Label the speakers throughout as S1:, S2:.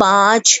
S1: 5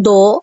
S1: 2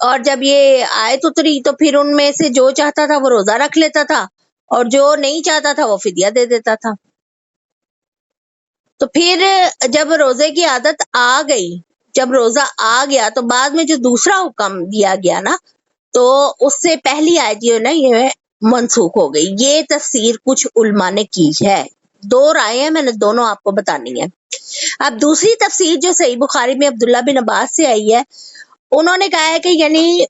S1: اور جب یہ آیت اتری تو پھر ان میں سے جو چاہتا تھا وہ روزہ رکھ لیتا تھا اور جو نہیں چاہتا تھا وہ فدیہ دے دیتا تھا. تو پھر جب روزے کی عادت آ گئی، جب روزہ آ گیا تو بعد میں جو دوسرا حکم دیا گیا نا، تو اس سے پہلی آیت جو ہے نا یہ منسوخ ہو گئی. یہ تفسیر کچھ علماء نے کی ہے، دو رائے ہیں، میں نے دونوں آپ کو بتانی ہے. اب دوسری تفسیر جو صحیح بخاری میں عبداللہ بن عباس سے آئی ہے، انہوں نے کہا ہے کہ یعنی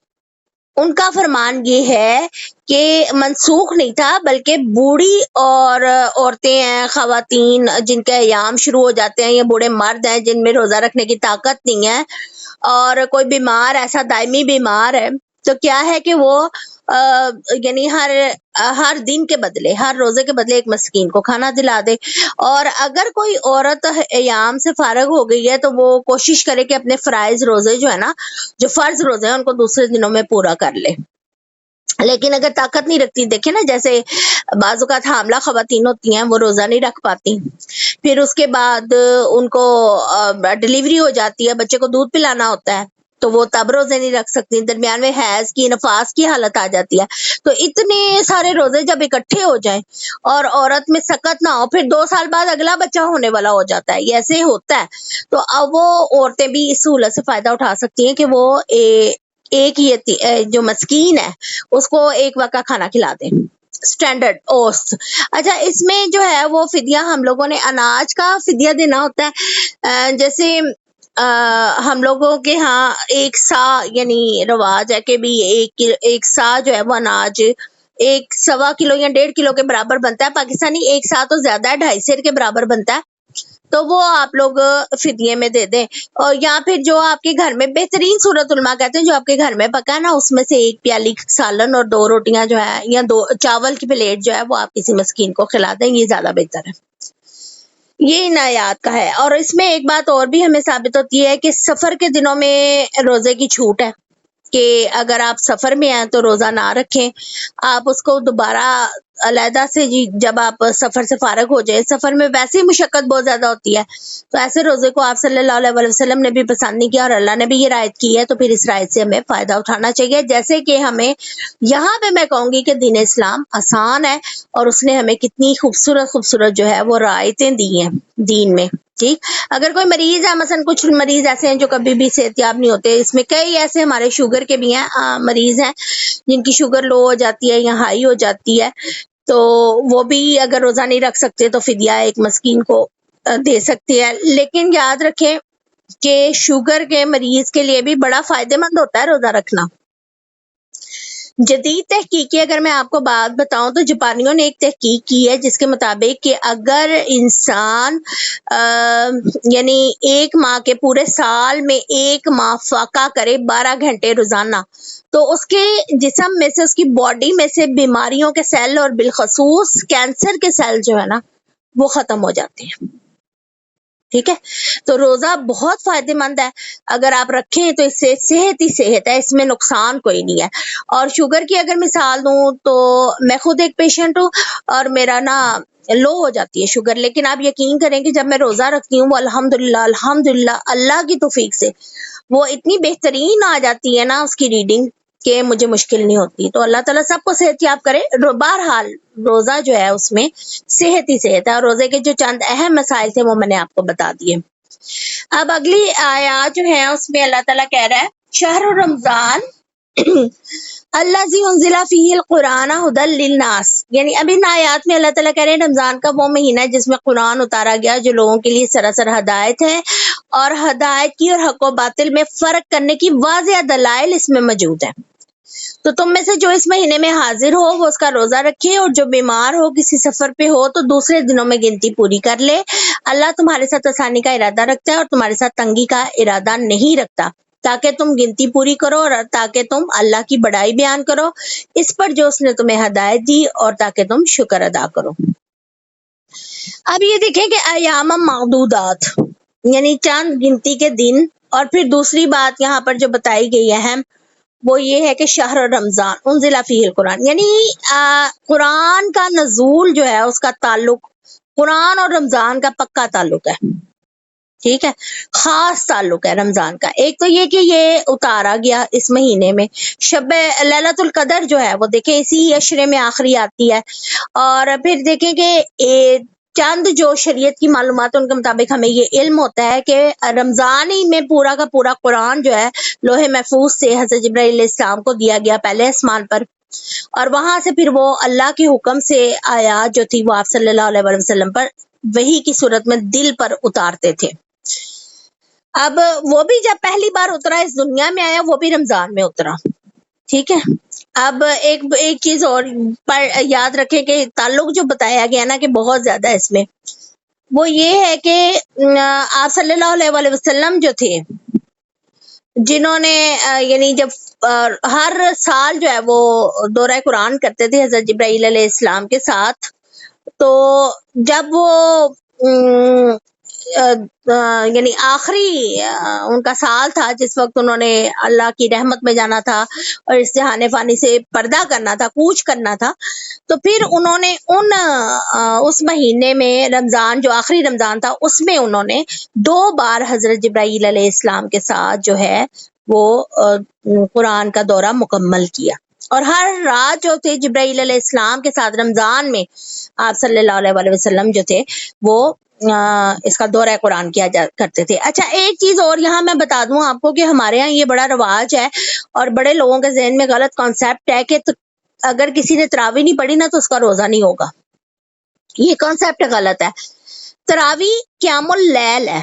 S1: ان کا فرمان یہ ہے کہ منسوخ نہیں تھا، بلکہ بوڑھی اور عورتیں ہیں، خواتین جن کے ایام شروع ہو جاتے ہیں، یا بوڑھے مرد ہیں جن میں روزہ رکھنے کی طاقت نہیں ہے، اور کوئی بیمار ایسا دائمی بیمار ہے، تو کیا ہے کہ وہ یعنی ہر دن کے بدلے، ہر روزے کے بدلے ایک مسکین کو کھانا دلا دے. اور اگر کوئی عورت ایام سے فارغ ہو گئی ہے تو وہ کوشش کرے کہ اپنے فرائض روزے جو ہے نا، جو فرض روزے ہیں ان کو دوسرے دنوں میں پورا کر لے. لیکن اگر طاقت نہیں رکھتی، دیکھیں نا جیسے بعض اوقات حاملہ خواتین ہوتی ہیں وہ روزہ نہیں رکھ پاتی، پھر اس کے بعد ان کو ڈلیوری ہو جاتی ہے، بچے کو دودھ پلانا ہوتا ہے تو وہ تب روزے نہیں رکھ سکتی، درمیان میں حیض کی نفاس کی حالت آ جاتی ہے. تو اتنے سارے روزے جب اکٹھے ہو جائیں اور عورت میں سکت نہ ہو، پھر 2 سال بعد اگلا بچہ ہونے والا ہو جاتا ہے، یہ ایسے ہوتا ہے. تو اب وہ عورتیں بھی اس سہولت سے فائدہ اٹھا سکتی ہیں کہ وہ ایک جو مسکین ہے اس کو ایک وقت کھانا کھلا دیں، اسٹینڈرڈ اوست. اچھا، اس میں جو ہے وہ فدیہ ہم لوگوں نے اناج کا فدیہ دینا ہوتا ہے. جیسے ہم لوگوں کے ہاں ایک سا یعنی رواج ہے کہ بھی ایک سا جو ہے وہ اناج 1.25 کلو یا 1.5 کلو کے برابر بنتا ہے. پاکستانی 1 سا تو زیادہ ہے، 2.5 سیر کے برابر بنتا ہے، تو وہ آپ لوگ فدیے میں دے دیں. اور یا پھر جو آپ کے گھر میں بہترین صورت علماء کہتے ہیں جو آپ کے گھر میں پکا ہے نا، اس میں سے 1 پیالی سالن اور 2 روٹیاں جو ہے، یا 2 چاول کی پلیٹ جو ہے وہ آپ کسی مسکین کو کھلا دیں، یہ زیادہ بہتر ہے. یہ ان آیات کا ہے. اور اس میں ایک بات اور بھی ہمیں ثابت ہوتی ہے کہ سفر کے دنوں میں روزے کی چھوٹ ہے، کہ اگر آپ سفر میں ہیں تو روزہ نہ رکھیں، آپ اس کو دوبارہ علیحدہ سے جب آپ سفر سے فارغ ہو جائے، سفر میں ویسے ہی مشقت بہت زیادہ ہوتی ہے، تو ایسے روزے کو آپ صلی اللہ علیہ وسلم نے بھی پسند نہیں کیا، اور اللہ نے بھی یہ رعایت کی ہے، تو پھر اس رعایت سے ہمیں فائدہ اٹھانا چاہیے. جیسے کہ ہمیں یہاں پہ میں کہوں گی کہ دین اسلام آسان ہے، اور اس نے ہمیں کتنی خوبصورت جو ہے وہ رعایتیں دی ہیں دین میں. ٹھیک، اگر کوئی مریض ہے، مثلا کچھ مریض ایسے ہیں جو کبھی بھی صحت یاب نہیں ہوتے، اس میں کئی ایسے ہمارے شوگر کے بھی ہیں مریض ہیں جن کی شوگر لو ہو جاتی ہے یا ہائی ہو جاتی ہے، تو وہ بھی اگر روزہ نہیں رکھ سکتے تو فدیہ ایک مسکین کو دے سکتے ہیں. لیکن یاد رکھیں کہ شوگر کے مریض کے لیے بھی بڑا فائدہ مند ہوتا ہے روزہ رکھنا. جدید تحقیقی اگر میں آپ کو بات بتاؤں تو جاپانیوں نے ایک تحقیق کی ہے جس کے مطابق کہ اگر انسان یعنی 1 ماہ کے پورے سال میں 1 ماہ فاقہ کرے 12 گھنٹے روزانہ، تو اس کے جسم میں سے، اس کی باڈی میں سے بیماریوں کے سیل اور بالخصوص کینسر کے سیل جو ہے نا وہ ختم ہو جاتے ہیں. ٹھیک ہے، تو روزہ بہت فائدہ مند ہے، اگر آپ رکھیں تو اس سے صحت ہی صحت ہے، اس میں نقصان کوئی نہیں ہے. اور شوگر کی اگر مثال دوں تو میں خود ایک پیشنٹ ہوں، اور میرا نا لو ہو جاتی ہے شوگر، لیکن آپ یقین کریں کہ جب میں روزہ رکھتی ہوں وہ الحمدللہ اللہ کی توفیق سے وہ اتنی بہترین آ جاتی ہے نا اس کی ریڈنگ کہ مجھے مشکل نہیں ہوتی. تو اللہ تعالیٰ سب کو صحت یاب کرے. بہرحال روزہ جو ہے اس میں صحت ہی صحت ہے، اور روزے کے جو چند اہم مسائل تھے وہ میں نے آپ کو بتا دیے. اب اگلی آیات جو ہے اس میں اللہ تعالیٰ کہہ رہا ہے شہر رمضان الذی انزل فیہ القرآن ھدی للناس، یعنی اب ان آیات میں اللہ تعالیٰ کہہ رہے ہیں رمضان کا وہ مہینہ ہے جس میں قرآن اتارا گیا جو لوگوں کے لیے سراسر ہدایت ہے، اور ہدایت کی اور حق و باطل میں فرق کرنے کی واضح دلائل اس میں موجود ہیں. تو تم میں سے جو اس مہینے میں حاضر ہو وہ اس کا روزہ رکھے، اور جو بیمار ہو کسی سفر پہ ہو تو دوسرے دنوں میں گنتی پوری کر لے. اللہ تمہارے ساتھ آسانی کا ارادہ رکھتا ہے اور تمہارے ساتھ تنگی کا ارادہ نہیں رکھتا، تاکہ تم گنتی پوری کرو اور تاکہ تم اللہ کی بڑائی بیان کرو اس پر جو اس نے تمہیں ہدایت دی، اور تاکہ تم شکر ادا کرو. اب یہ دیکھیں کہ ایام معدودات یعنی چند گنتی کے دن، اور پھر دوسری بات یہاں پر جو بتائی گئی اہم وہ یہ ہے کہ شہر رمضان انزل فیہ القرآن، یعنی قرآن کا نزول جو ہے اس کا تعلق قرآن اور رمضان کا پکا تعلق ہے. ٹھیک ہے، خاص تعلق ہے رمضان کا. ایک تو یہ کہ یہ اتارا گیا اس مہینے میں. شب لیلۃ القدر جو ہے وہ دیکھیں اسی عشرے میں آخری آتی ہے. اور پھر دیکھیں کہ چند جو شریعت کی معلومات ان کے مطابق ہمیں یہ علم ہوتا ہے کہ رمضان ہی میں پورا کا پورا قرآن جو ہے لوح محفوظ سے حضرت جبرائیل علیہ السلام کو دیا گیا پہلے آسمان پر، اور وہاں سے پھر وہ اللہ کے حکم سے آیات جو تھی وہ آپ صلی اللہ علیہ وسلم پر وحی کی صورت میں دل پر اتارتے تھے. اب وہ بھی جب پہلی بار اترا اس دنیا میں آیا وہ بھی رمضان میں اترا. ٹھیک ہے، اب ایک چیز اور پر یاد رکھیں کہ تعلق جو بتایا گیا نا کہ بہت زیادہ اس میں، وہ یہ ہے کہ آپ صلی اللہ علیہ وسلم جو تھے جنہوں نے یعنی جب ہر سال جو ہے وہ دورہ قرآن کرتے تھے حضرت جبرائیل علیہ السلام کے ساتھ، تو جب وہ یعنی آخری ان کا سال تھا جس وقت انہوں نے اللہ کی رحمت میں جانا تھا اور اس جہان فانی سے پردہ کرنا تھا، کوچ کرنا تھا، تو پھر انہوں نے اس مہینے میں رمضان جو آخری رمضان تھا اس میں انہوں نے 2 بار حضرت جبرائیل علیہ السلام کے ساتھ جو ہے وہ قرآن کا دورہ مکمل کیا. اور ہر رات جو تھے جبرائیل علیہ السلام کے ساتھ رمضان میں آپ صلی اللہ علیہ وسلم جو تھے وہ اس کا دورہ قرآن کیا کرتے تھے. اچھا ایک چیز اور یہاں میں بتا دوں آپ کو کہ ہمارے ہاں یہ بڑا رواج ہے اور بڑے لوگوں کے ذہن میں غلط کانسیپٹ ہے کہ اگر کسی نے تراویح نہیں پڑھی نا تو اس کا روزہ نہیں ہوگا. یہ کانسیپٹ غلط ہے. تراویح قیام اللیل ہے،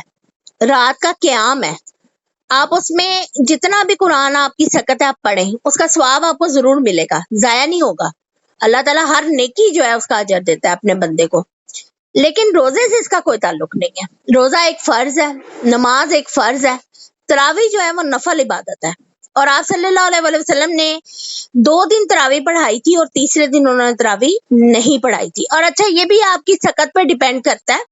S1: رات کا قیام ہے. آپ اس میں جتنا بھی قرآن آپ کی سکت ہے آپ پڑھیں، اس کا ثواب آپ کو ضرور ملے گا، ضائع نہیں ہوگا. اللہ تعالیٰ ہر نیکی جو ہے اس کا اجر دیتا ہے اپنے بندے کو. لیکن روزے سے اس کا کوئی تعلق نہیں ہے. روزہ ایک فرض ہے، نماز ایک فرض ہے، تراویح جو ہے وہ نفل عبادت ہے. اور آپ صلی اللہ علیہ وسلم نے 2 دن تراویح پڑھائی تھی اور تیسرے دن انہوں نے تراویح نہیں پڑھائی تھی. اور اچھا یہ بھی آپ کی سکت پر ڈیپینڈ کرتا ہے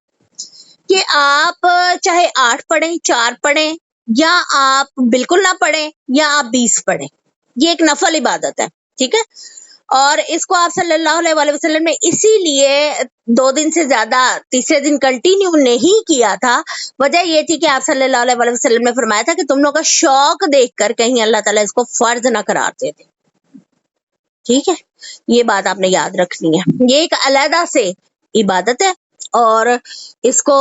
S1: کہ آپ چاہے 8 پڑھیں، 4 پڑھیں، یا آپ بالکل نہ پڑھیں، یا آپ 20 پڑھیں. یہ ایک نفل عبادت ہے. ٹھیک ہے، اور اس کو آپ صلی اللہ علیہ وسلم نے اسی لیے 2 دن سے زیادہ تیسرے دن کنٹینیو نہیں کیا تھا. وجہ یہ تھی کہ آپ صلی اللہ علیہ وسلم نے فرمایا تھا کہ تم لوگ کا شوق دیکھ کر کہیں اللہ تعالیٰ اس کو فرض نہ قرار دیتے. ٹھیک ہے، یہ بات آپ نے یاد رکھنی ہے. یہ ایک علیحدہ سے عبادت ہے اور اس کو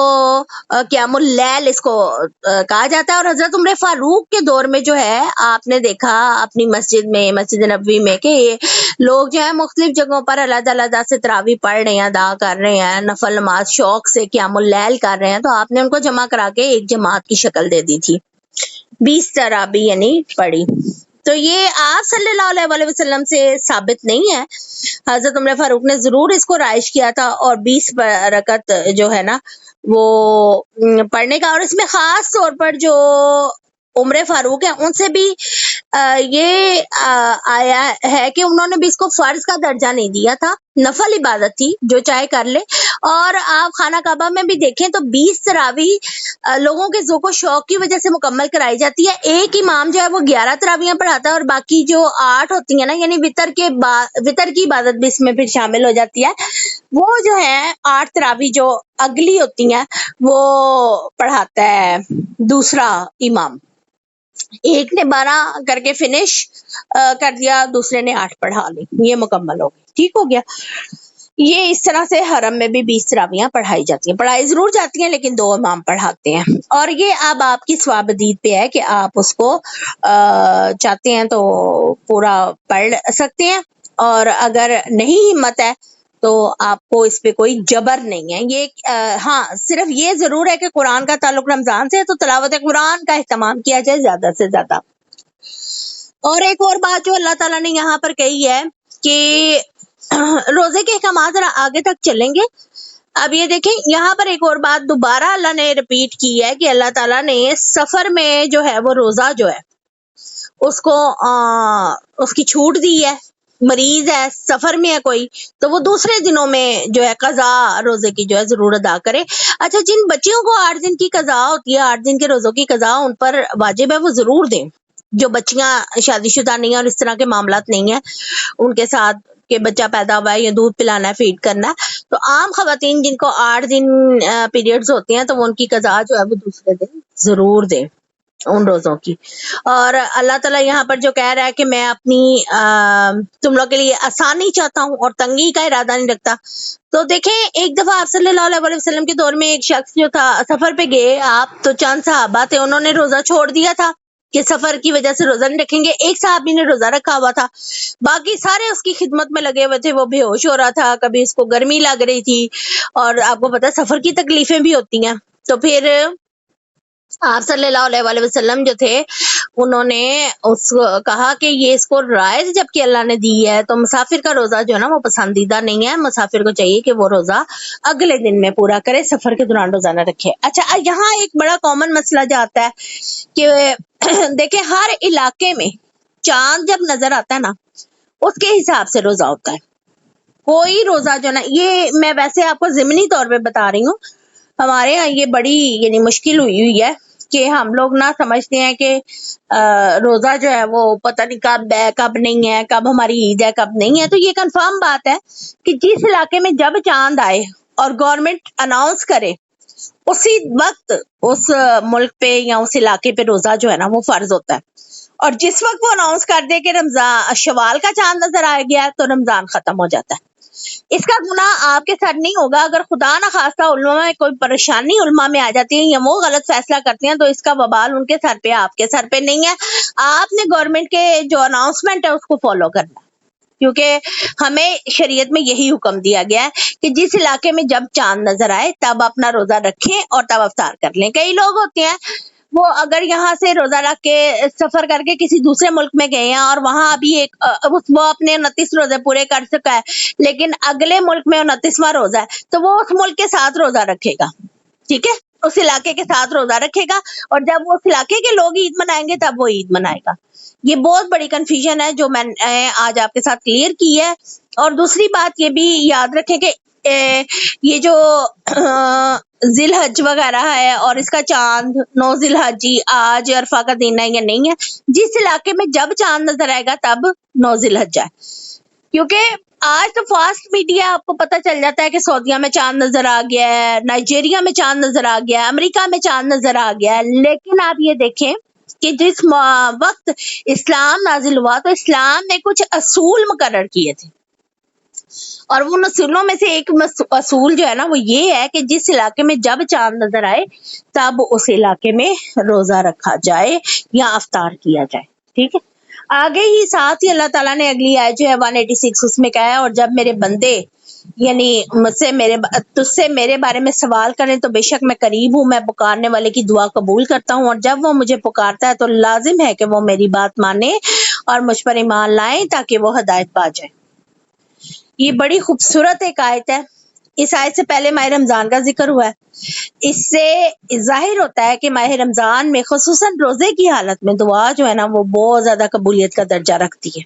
S1: قیام اللیل اس کو کہا جاتا ہے. اور حضرت عمر فاروق کے دور میں جو ہے آپ نے دیکھا اپنی مسجد میں، مسجد نبوی میں، کہ لوگ جو ہے مختلف جگہوں پر علیحدہ سے تراویح پڑھ رہے ہیں، ادا کر رہے ہیں، نفل نماز شوق سے قیام اللیل کر رہے ہیں، تو آپ نے ان کو جمع کرا کے ایک جماعت کی شکل دے دی تھی، 20 تراویح یعنی پڑھی. تو یہ آپ صلی اللہ علیہ وسلم سے ثابت نہیں ہے. حضرت عمر فاروق نے ضرور اس کو رائج کیا تھا اور 20 رکعت جو ہے نا وہ پڑھنے کا. اور اس میں خاص طور پر جو عمر فاروق ہیں ان سے بھی یہ آیا ہے کہ انہوں نے بھی اس کو فرض کا درجہ نہیں دیا تھا، نفل عبادت تھی، جو چاہے کر لے. اور آپ خانہ کعبہ میں بھی دیکھیں تو 20 تراویح لوگوں کے ذوق و شوق کی وجہ سے مکمل کرائی جاتی ہے. ایک امام جو ہے وہ 11 تراویحاں پڑھاتا ہے اور باقی جو 8 ہوتی ہیں نا، یعنی وطر کی عبادت بھی اس میں پھر شامل ہو جاتی ہے. وہ جو ہے 8 تراویح جو اگلی ہوتی ہیں وہ پڑھاتا ہے دوسرا امام. ایک نے 12 کر کے فنش کر دیا، دوسرے نے 8 پڑھا لی، یہ مکمل ہو گئی. ٹھیک ہو گیا. یہ اس طرح سے حرم میں بھی 20 تراویحاں پڑھائی جاتی ہیں، پڑھائی ضرور جاتی ہیں لیکن 2 امام پڑھاتے ہیں. اور یہ اب آپ کی ثوابدید پہ ہے کہ آپ اس کو چاہتے ہیں تو پورا پڑھ سکتے ہیں، اور اگر نہیں ہمت ہے تو آپ کو اس پہ کوئی جبر نہیں ہے. یہ ہاں صرف یہ ضرور ہے کہ قرآن کا تعلق رمضان سے ہے تو تلاوت قرآن کا اہتمام کیا جائے زیادہ سے زیادہ. اور ایک اور بات جو اللہ تعالیٰ نے یہاں پر کہی ہے کہ روزے کے احکامات آگے تک چلیں گے. اب یہ دیکھیں یہاں پر ایک اور بات دوبارہ اللہ نے ریپیٹ کی ہے کہ اللہ تعالیٰ نے سفر میں جو ہے وہ روزہ جو ہے اس کو اس کی چھوٹ دی ہے. مریض ہے، سفر میں ہے کوئی، تو وہ دوسرے دنوں میں جو ہے قضا روزے کی جو ہے ضرور ادا کرے. اچھا جن بچیوں کو 8 دن کی قضا ہوتی ہے، 8 دن کے روزوں کی قضا ان پر واجب ہے وہ ضرور دیں. جو بچیاں شادی شدہ نہیں ہیں اور اس طرح کے معاملات نہیں ہیں ان کے ساتھ کہ بچہ پیدا ہوا ہے یا دودھ پلانا ہے فیڈ کرنا ہے، تو عام خواتین جن کو 8 دن پیریڈز ہوتی ہیں تو وہ ان کی قضا جو ہے وہ دوسرے دن ضرور دیں ان روزوں کی. اور اللہ تعالیٰ یہاں پر جو کہہ رہا ہے کہ میں اپنی تم لوگ کے لیے آسانی چاہتا ہوں اور تنگی کا ارادہ نہیں رکھتا. تو دیکھیں ایک دفعہ آپ صلی اللہ علیہ وسلم کے دور میں ایک شخص جو تھا سفر پہ گئے آپ تو چند صحابہ تھے انہوں نے روزہ چھوڑ دیا تھا کہ سفر کی وجہ سے روزہ نہیں رکھیں گے. ایک صحابی نے روزہ رکھا ہوا تھا، باقی سارے اس کی خدمت میں لگے ہوئے تھے. وہ بے ہوش ہو رہا تھا، کبھی اس کو گرمی لگ رہی تھی اور آپ کو پتا سفر کی تکلیفیں بھی ہوتی ہیں. تو پھر آپ صلی اللہ علیہ وسلم جو تھے انہوں نے اس کو کہا کہ یہ اس کو رائے جب کہ اللہ نے دی ہے تو مسافر کا روزہ جو ہے نا وہ پسندیدہ نہیں ہے. مسافر کو چاہیے کہ وہ روزہ اگلے دن میں پورا کرے، سفر کے دوران روزہ نہ رکھے. اچھا یہاں ایک بڑا کامن مسئلہ جو آتا ہے کہ دیکھیں ہر علاقے میں چاند جب نظر آتا ہے نا اس کے حساب سے روزہ ہوتا ہے. کوئی روزہ جو نا یہ میں ویسے آپ کو ضمنی طور پہ بتا رہی ہوں، ہمارے یہاں یہ بڑی یعنی مشکل ہوئی ہے کہ ہم لوگ نہ سمجھتے ہیں کہ روزہ جو ہے وہ پتہ نہیں کب ہے کب نہیں ہے، کب ہماری عید ہے کب نہیں ہے. تو یہ کنفرم بات ہے کہ جس علاقے میں جب چاند آئے اور گورنمنٹ اناؤنس کرے اسی وقت اس ملک پہ یا اس علاقے پہ روزہ جو ہے نا وہ فرض ہوتا ہے. اور جس وقت وہ اناؤنس کر دے کہ رمضان شوال کا چاند نظر آ گیا تو رمضان ختم ہو جاتا ہے. اس کا گناہ آپ کے سر نہیں ہوگا. اگر خدا نہ خواستہ علماء میں کوئی پریشانی علماء میں آ جاتی ہے یا وہ غلط فیصلہ کرتے ہیں تو اس کا وبال ان کے سر پہ آپ کے سر پہ نہیں ہے. آپ نے گورنمنٹ کے جو اناؤنسمنٹ ہے اس کو فالو کرنا ہے، کیونکہ ہمیں شریعت میں یہی حکم دیا گیا ہے کہ جس علاقے میں جب چاند نظر آئے تب اپنا روزہ رکھیں اور تب افطار کر لیں. کئی لوگ ہوتے ہیں وہ اگر یہاں سے روزہ رکھ کے سفر کر کے کسی دوسرے ملک میں گئے ہیں اور وہاں ابھی وہ اپنے 29 روزے پورے کر سکا ہے لیکن اگلے ملک میں 29واں روزہ ہے تو وہ اس ملک کے ساتھ روزہ رکھے گا، ٹھیک ہے، اس علاقے کے ساتھ روزہ رکھے گا اور جب وہ اس علاقے کے لوگ عید منائیں گے تب وہ عید منائے گا. یہ بہت بڑی کنفیوژن ہے جو میں نے آج آپ کے ساتھ کلیئر کی ہے. اور دوسری بات یہ بھی یاد رکھیں کہ یہ جو ذی الحج وغیرہ ہے اور اس کا چاند 9 ذی الحج آج عرفہ کا دن ہے یا نہیں ہے، جس علاقے میں جب چاند نظر آئے گا تب 9 ذی الحج ہے. کیونکہ آج تو فاسٹ میڈیا آپ کو پتہ چل جاتا ہے کہ سعودیہ میں چاند نظر آ گیا ہے، نائجیریا میں چاند نظر آ گیا ہے، امریکہ میں چاند نظر آ گیا ہے. لیکن آپ یہ دیکھیں کہ جس وقت اسلام نازل ہوا تو اسلام نے کچھ اصول مقرر کیے تھے اور ان اصولوں میں سے ایک اصول جو ہے نا وہ یہ ہے کہ جس علاقے میں جب چاند نظر آئے تب اس علاقے میں روزہ رکھا جائے یا افطار کیا جائے. ٹھیک ہے، آگے ہی ساتھ ہی اللہ تعالیٰ نے اگلی آیت جو ہے 186 اس میں کہا ہے اور جب میرے بندے یعنی تجھ سے میرے بارے میں سوال کریں تو بے شک میں قریب ہوں، میں پکارنے والے کی دعا قبول کرتا ہوں اور جب وہ مجھے پکارتا ہے تو لازم ہے کہ وہ میری بات مانے اور مجھ پر ایمان لائیں تاکہ وہ ہدایت پا جائے. یہ بڑی خوبصورت ایک آیت ہے. اس آیت سے پہلے ماہ رمضان کا ذکر ہوا ہے. اس سے ظاہر ہوتا ہے کہ ماہ رمضان میں خصوصاً روزے کی حالت میں دعا جو ہے نا وہ بہت زیادہ قبولیت کا درجہ رکھتی ہے.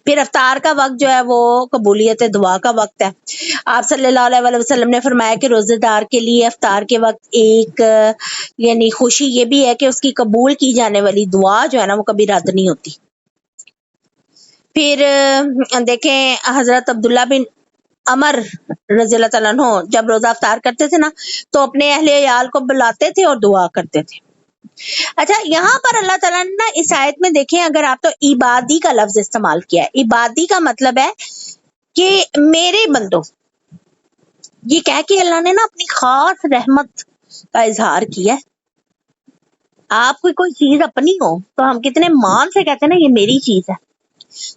S1: پھر افطار کا وقت جو ہے وہ قبولیت دعا کا وقت ہے. آپ صلی اللہ علیہ وسلم نے فرمایا کہ روزے دار کے لیے افطار کے وقت ایک یعنی خوشی یہ بھی ہے کہ اس کی قبول کی جانے والی دعا جو ہے نا وہ کبھی رد نہیں ہوتی. پھر دیکھیں حضرت عبداللہ بن عمر رضی اللہ تعالیٰ عنہ جب روزہ افطار کرتے تھے نا تو اپنے اہل عیال کو بلاتے تھے اور دعا کرتے تھے. اچھا یہاں پر اللہ تعالیٰ نے نا اس آیت میں دیکھیں اگر آپ تو عبادی کا لفظ استعمال کیا ہے. عبادی کا مطلب ہے کہ میرے بندوں، یہ کہہ کے اللہ نے نا اپنی خاص رحمت کا اظہار کیا ہے. آپ کو کوئی چیز اپنی ہو تو ہم کتنے مان سے کہتے ہیں نا یہ میری چیز ہے.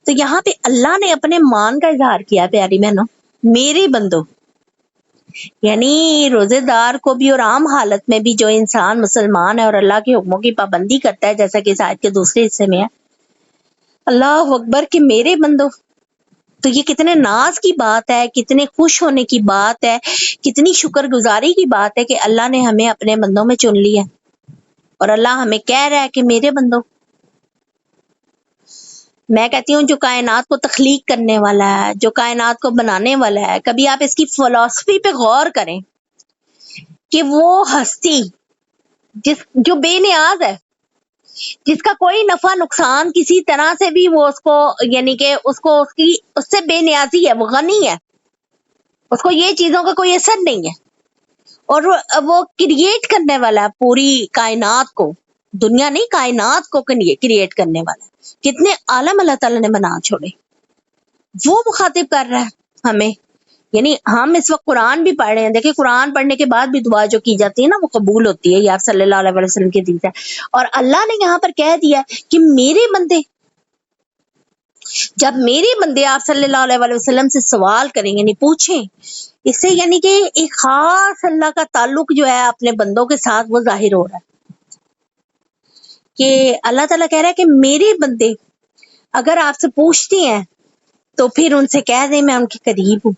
S1: تو یہاں پہ اللہ نے اپنے مان کا اظہار کیا پیاری بہنوں، میرے بندوں، یعنی روزے دار کو بھی اور عام حالت میں بھی جو انسان مسلمان ہے اور اللہ کے حکموں کی پابندی کرتا ہے جیسا کہ اس آیت کے دوسرے حصے میں ہے اللہ اکبر کہ میرے بندوں، تو یہ کتنے ناز کی بات ہے، کتنے خوش ہونے کی بات ہے، کتنی شکر گزاری کی بات ہے کہ اللہ نے ہمیں اپنے بندوں میں چن لیا اور اللہ ہمیں کہہ رہا ہے کہ میرے بندوں. میں کہتی ہوں جو کائنات کو تخلیق کرنے والا ہے، جو کائنات کو بنانے والا ہے، کبھی آپ اس کی فلسفی پہ غور کریں کہ وہ ہستی جو بے نیاز ہے جس کا کوئی نفع نقصان کسی طرح سے بھی وہ اس کو یعنی کہ اس سے بے نیازی ہے، وہ غنی ہے، اس کو یہ چیزوں کا کوئی اثر نہیں ہے، اور وہ کریٹ کرنے والا ہے پوری کائنات کو، دنیا نہیں کائنات کو کریٹ کرنے والا ہے۔ کتنے عالم اللہ تعالیٰ نے بنا چھوڑے، وہ مخاطب کر رہا ہے ہمیں۔ یعنی ہم اس وقت قرآن بھی پڑھ رہے ہیں، دیکھیں قرآن پڑھنے کے بعد بھی دعا جو کی جاتی ہے نا وہ قبول ہوتی ہے، یہ آپ صلی اللہ علیہ وسلم کی حدیث ہے۔ اور اللہ نے یہاں پر کہہ دیا کہ میرے بندے، جب میرے بندے آپ صلی اللہ علیہ وسلم سے سوال کریں یعنی پوچھیں، اس سے یعنی کہ ایک خاص اللہ کا تعلق جو ہے اپنے بندوں کے ساتھ وہ ظاہر ہو رہا ہے کہ اللہ تعالیٰ کہہ رہا ہے کہ میرے بندے اگر آپ سے پوچھتے ہیں تو پھر ان سے کہہ دیں میں ان کے قریب ہوں۔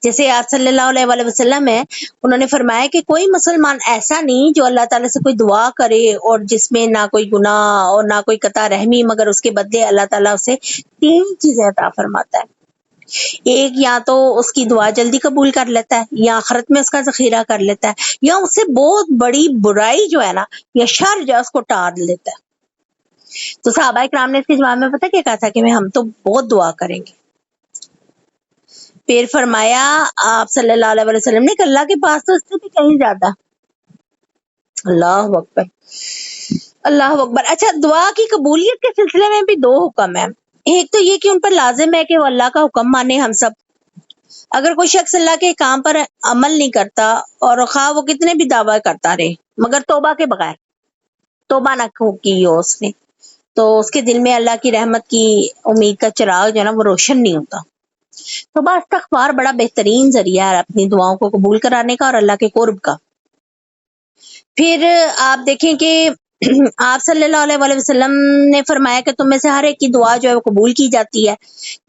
S1: جیسے آپ صلی اللہ علیہ وسلم ہے، انہوں نے فرمایا کہ کوئی مسلمان ایسا نہیں جو اللہ تعالیٰ سے کوئی دعا کرے اور جس میں نہ کوئی گناہ اور نہ کوئی قطع رحمی، مگر اس کے بدلے اللہ تعالیٰ اسے 3 چیزیں عطا فرماتا ہے۔ ایک، یا تو اس کی دعا جلدی قبول کر لیتا ہے، یا آخرت میں اس کا ذخیرہ کر لیتا ہے، یا اس سے بہت بڑی برائی جو ہے نا یا شر جو ہے اس کو ٹال لیتا ہے۔ تو صحابہ کرام نے اس کے جواب میں پتہ کیا کہا تھا کہ ہم تو بہت دعا کریں گے۔ پھر فرمایا آپ صلی اللہ علیہ وسلم نے کہ اللہ کے پاس تو اس سے بھی کہیں زیادہ۔ اللہ اکبر، اللہ اکبر۔ اچھا، دعا کی قبولیت کے سلسلے میں بھی 2 حکم ہیں۔ ایک تو یہ کہ ان پر لازم ہے کہ وہ اللہ کا حکم مانے ہم سب۔ اگر کوئی شخص اللہ کے کام پر عمل نہیں کرتا اور خواہ وہ کتنے بھی دعویٰ کرتا رہے مگر توبہ کے بغیر، توبہ نہ کی ہو اس نے، تو اس کے دل میں اللہ کی رحمت کی امید کا چراغ جو ہے نا وہ روشن نہیں ہوتا۔ توبہ استغفار بڑا بہترین ذریعہ ہے اپنی دعاؤں کو قبول کرانے کا اور اللہ کے قرب کا۔ پھر آپ دیکھیں کہ آپ صلی اللہ علیہ وسلم نے فرمایا کہ تم میں سے ہر ایک کی دعا جو ہے وہ قبول کی جاتی ہے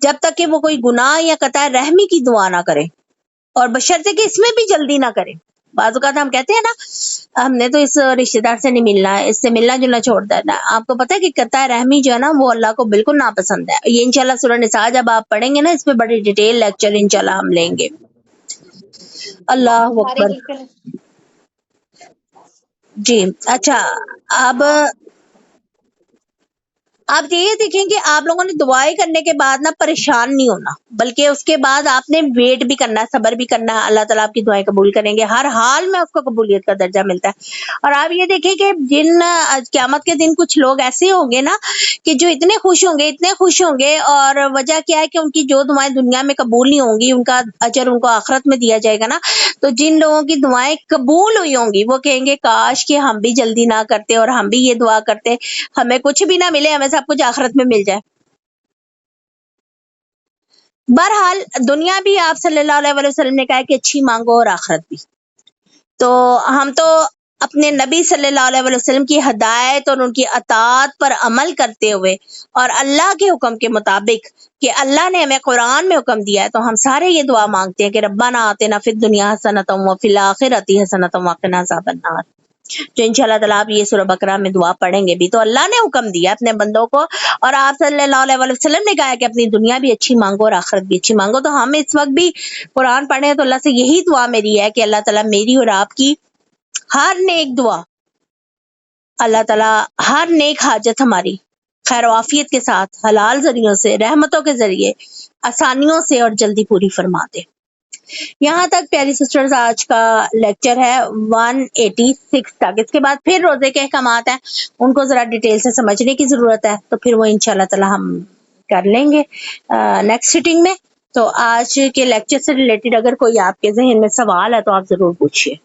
S1: جب تک کہ وہ کوئی گناہ یا قطع رحمی کی دعا نہ کرے، اور بشرطے کہ اس میں بھی جلدی نہ کرے۔ بعض اوقات ہم کہتے ہیں نا ہم نے تو اس رشتہ دار سے نہیں ملنا ہے، اس سے ملنا جلنا چھوڑ دینا۔ آپ کو پتہ ہے کہ قطع رحمی جو ہے نا وہ اللہ کو بالکل ناپسند ہے۔ یہ انشاءاللہ سورہ نساء جب آپ پڑھیں گے نا اس پہ بڑی ڈیٹیل لیکچر انشاءاللہ ہم لیں گے۔ اللہ اکبر۔ جی اچھا، اب آپ یہ دیکھیں کہ آپ لوگوں نے دعائیں کرنے کے بعد نا پریشان نہیں ہونا، بلکہ اس کے بعد آپ نے ویٹ بھی کرنا ہے، صبر بھی کرنا ہے، اللہ تعالیٰ آپ کی دعائیں قبول کریں گے، ہر حال میں اس کو قبولیت کا درجہ ملتا ہے۔ اور آپ یہ دیکھیں کہ قیامت کے دن کچھ لوگ ایسے ہوں گے نا کہ جو اتنے خوش ہوں گے، اور وجہ کیا ہے کہ ان کی جو دعائیں دنیا میں قبول نہیں ہوں گی ان کا اجر ان کو آخرت میں دیا جائے گا نا۔ تو جن لوگوں کی دعائیں قبول ہوئی ہوں گی وہ کہیں گے کاش کہ ہم بھی جلدی نہ کرتے اور ہم بھی یہ دعا کرتے، ہمیں کچھ بھی نہ ملے، ہمیں سب کچھ آخرت میں مل جائے۔ بہرحال دنیا بھی آپ صلی اللہ علیہ وسلم نے کہا کہ اچھی مانگو اور آخرت بھی۔ تو ہم تو اپنے نبی صلی اللہ علیہ وسلم کی ہدایت اور ان کی اطاعت پر عمل کرتے ہوئے اور اللہ کے حکم کے مطابق کہ اللہ نے ہمیں قرآن میں حکم دیا ہے، تو ہم سارے یہ دعا مانگتے ہیں کہ ربنا آتنا فی الدنیا حسنۃ وفی الآخرۃ حسنۃ وقنا عذاب النار۔ جو انشاءاللہ تعالیٰ آپ یہ سورہ بقرہ میں دعا پڑھیں گے بھی، تو اللہ نے حکم دیا اپنے بندوں کو، اور آپ صلی اللہ علیہ وسلم نے کہا کہ اپنی دنیا بھی اچھی مانگو اور آخرت بھی اچھی مانگو۔ تو ہم اس وقت بھی قرآن پڑھیں تو اللہ سے یہی دعا میری ہے کہ اللہ تعالیٰ میری اور آپ کی ہر نیک دعا، اللہ تعالیٰ ہر نیک حاجت ہماری خیر و عافیت کے ساتھ حلال ذریعوں سے، رحمتوں کے ذریعے، آسانیوں سے اور جلدی پوری فرما دے۔ یہاں تک پیاری سسٹرز آج کا لیکچر ہے 186 تک۔ اس کے بعد پھر روزے کے احکامات ہیں، ان کو ذرا ڈیٹیل سے سمجھنے کی ضرورت ہے، تو پھر وہ انشاءاللہ تعالی ہم کر لیں گے نیکسٹ سیٹنگ میں۔ تو آج کے لیکچر سے ریلیٹڈ اگر کوئی آپ کے ذہن میں سوال ہے تو آپ ضرور پوچھیے۔